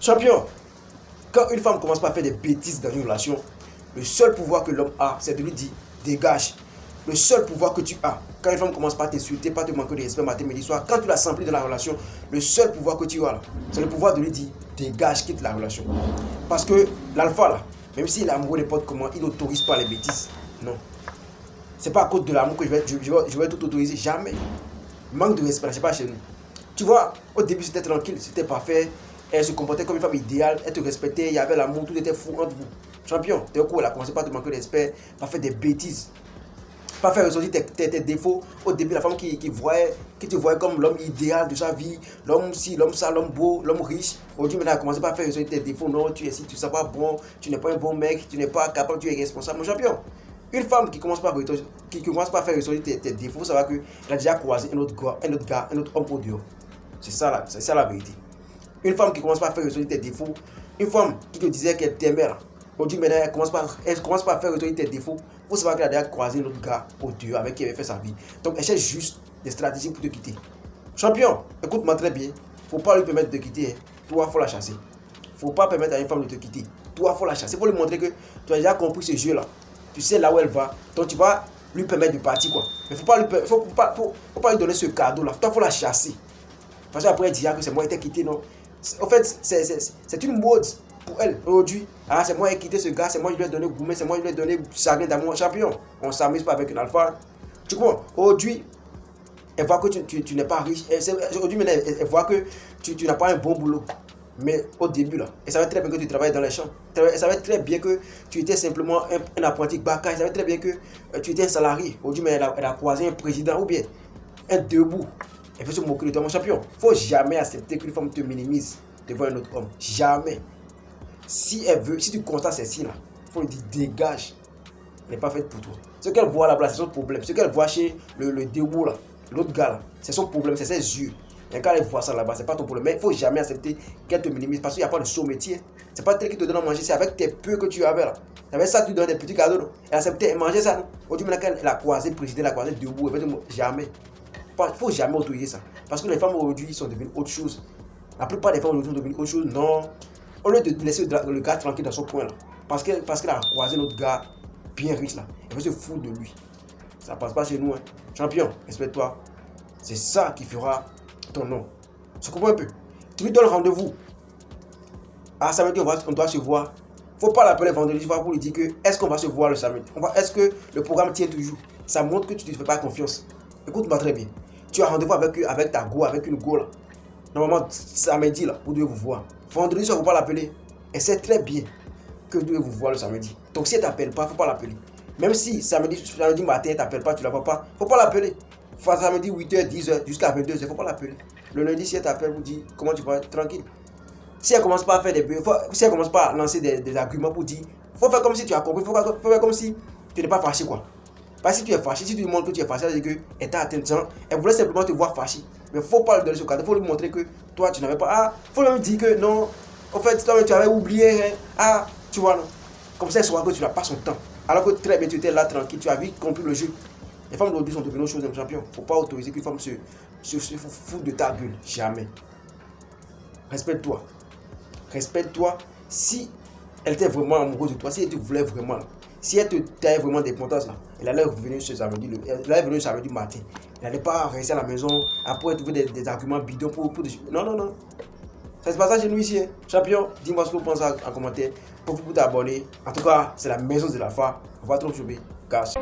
Champion, quand une femme commence par faire des bêtises dans une relation, le seul pouvoir que l'homme a, c'est de lui dire dégage. Le seul pouvoir que tu as, quand une femme commence par t'insulter, par te manquer de respect matin, midi, soir, quand tu la sens plus dans la relation, le seul pouvoir que tu as là, c'est le pouvoir de lui dire dégage, quitte la relation. Parce que l'alpha là, même s'il est amoureux n'importe comment, il n'autorise pas les bêtises. Non. C'est pas à cause de l'amour que je vais tout autoriser. Jamais. Manque de respect, c'est pas chez nous. Tu vois, au début c'était tranquille, c'était parfait. Elle se comportait comme une femme idéale, elle te respectait, il y avait l'amour, tout était fou entre vous. Champion, d'un coup elle a commencé par te manquer de respect, par faire des bêtises, par faire ressortir tes défauts. Au début, la femme qui te voyait comme l'homme idéal de sa vie, l'homme ci, l'homme ça, l'homme beau, l'homme riche. Aujourd'hui, maintenant, elle a commencé par faire ressortir tes défauts. Non, tu es ci, tu ne sais pas bon, tu n'es pas un bon mec, tu n'es pas capable, tu es responsable. Mon champion, une femme qui commence par faire ressortir tes défauts, ça va qu'elle a déjà croisé un autre gars, un autre homme au dehors. C'est ça la vérité. Une femme qui commence par faire ressortir tes défauts, une femme qui te disait qu'elle t'aimait là, aujourd'hui maintenant elle commence par faire ressortir tes défauts, il faut savoir qu'elle a déjà croisé un autre gars au dehors avec qui elle avait fait sa vie. Donc elle cherche juste des stratégies pour te quitter. Champion, écoute-moi très bien, faut pas lui permettre de te quitter, toi il faut la chasser. Faut pas permettre à une femme de te quitter, toi il faut la chasser, il faut lui montrer que tu as déjà compris ce jeu là, tu sais là où elle va, donc tu vas lui permettre de partir quoi. Mais faut pas lui donner ce cadeau là, toi il faut la chasser. Parce qu'après elle dira que c'est moi qui t'ai quitté, non. En fait, c'est une mode pour elle aujourd'hui. Ah, c'est moi qui ai quitté ce gars, c'est moi qui lui ai donné gourmet, c'est moi qui lui ai donné chagrin d'amour. Champion, on ne s'amuse pas avec une alpha. Tu comprends? Aujourd'hui, elle voit que tu n'es pas riche. Aujourd'hui, elle voit que tu n'as pas un bon boulot. Mais au début, là, elle savait très bien que tu travaillais dans les champs. Elle savait très bien que tu étais simplement un apprenti bacard. Elle savait très bien que tu étais un salarié. Aujourd'hui, mais elle a croisé un président ou bien un debout. Elle veut se moquer de toi, mon champion. Il ne faut jamais accepter qu'une femme te minimise devant un autre homme. Jamais. Si tu constates ceci là, il faut lui dire dégage. Elle n'est pas faite pour toi. Ce qu'elle voit là-bas, c'est son problème. Ce qu'elle voit chez le debout là, l'autre gars là, c'est son problème, c'est ses yeux. Et quand elle voit ça là-bas, c'est pas ton problème. Mais il ne faut jamais accepter qu'elle te minimise parce qu'il n'y a pas de saut métier. C'est pas tel qui te donne à manger, c'est avec tes peu que tu avais là. C'est avec ça que tu donnes des petits cadeaux. Non? Elle acceptait et mangeait ça. Aujourd'hui, maintenant qu'elle a croisé le président, elle a croisé debout, elle va dire jamais. Il ne faut jamais autoriser ça. Parce que les femmes aujourd'hui sont devenues autre chose. La plupart des femmes aujourd'hui sont devenues autre chose. Non. Au lieu de laisser le gars tranquille dans son coin là. Parce qu'elle a croisé notre gars bien riche là. Elle veut se foutre de lui. Ça passe pas chez nous. Hein. Champion, respecte-toi. C'est ça qui fera ton nom. Tu comprends un peu? Tu lui donnes rendez-vous. Ah, samedi, on doit se voir. Faut pas l'appeler vendredi pour lui dire que est-ce qu'on va se voir le samedi? Est-ce que le programme tient toujours? Ça montre que tu ne te fais pas confiance. Écoute-moi très bien. Tu as rendez-vous avec ta go, avec une go là. Normalement, samedi là, vous devez vous voir. Vendredi, il ne faut pas l'appeler. Elle sait très bien que vous devez vous voir le samedi. Donc si elle ne t'appelle pas, il ne faut pas l'appeler. Même si samedi matin, elle ne t'appelle pas, tu ne la vois pas, il ne faut pas l'appeler. Samedi 8h, 10h, jusqu'à 22h, il ne faut pas l'appeler. Le lundi, si elle t'appelle, vous dit comment tu vas, tranquille. Si elle commence pas à faire si elle commence pas à lancer des arguments pour dire, il faut faire comme si tu as compris, il faut faire comme si tu n'es pas fâché quoi. Parce que si tu es fâché, si tu lui montres que tu es fâché, elle dit qu'elle t'a atteint, elle voulait simplement te voir fâché. Mais il ne faut pas lui donner ce cadeau, il faut lui montrer que toi tu n'avais pas. Ah, il faut lui dire que non, en fait, toi tu avais oublié. Hein. Ah, tu vois, non. Comme ça, elle saura que tu n'as pas son temps. Alors que très bien, tu étais là tranquille, tu as vite compris le jeu. Les femmes d'aujourd'hui sont devenues choses de champion. Il ne faut pas autoriser qu'une femme se foute de ta gueule. Jamais. Respecte-toi. Respecte-toi. Si elle était vraiment amoureuse de toi, si elle te voulait vraiment, si elle te taille vraiment d'importance là, elle allait revenir ce samedi, samedi matin. Elle n'allait pas rester à la maison après trouver des arguments bidons pour Non, non, non. Ça se passe ça chez nous ici. Hein. Champion, dis-moi ce que vous pensez en commentaire. Pour vous t'abonner. En tout cas, c'est la maison de la foi. On va trop choper. Casse.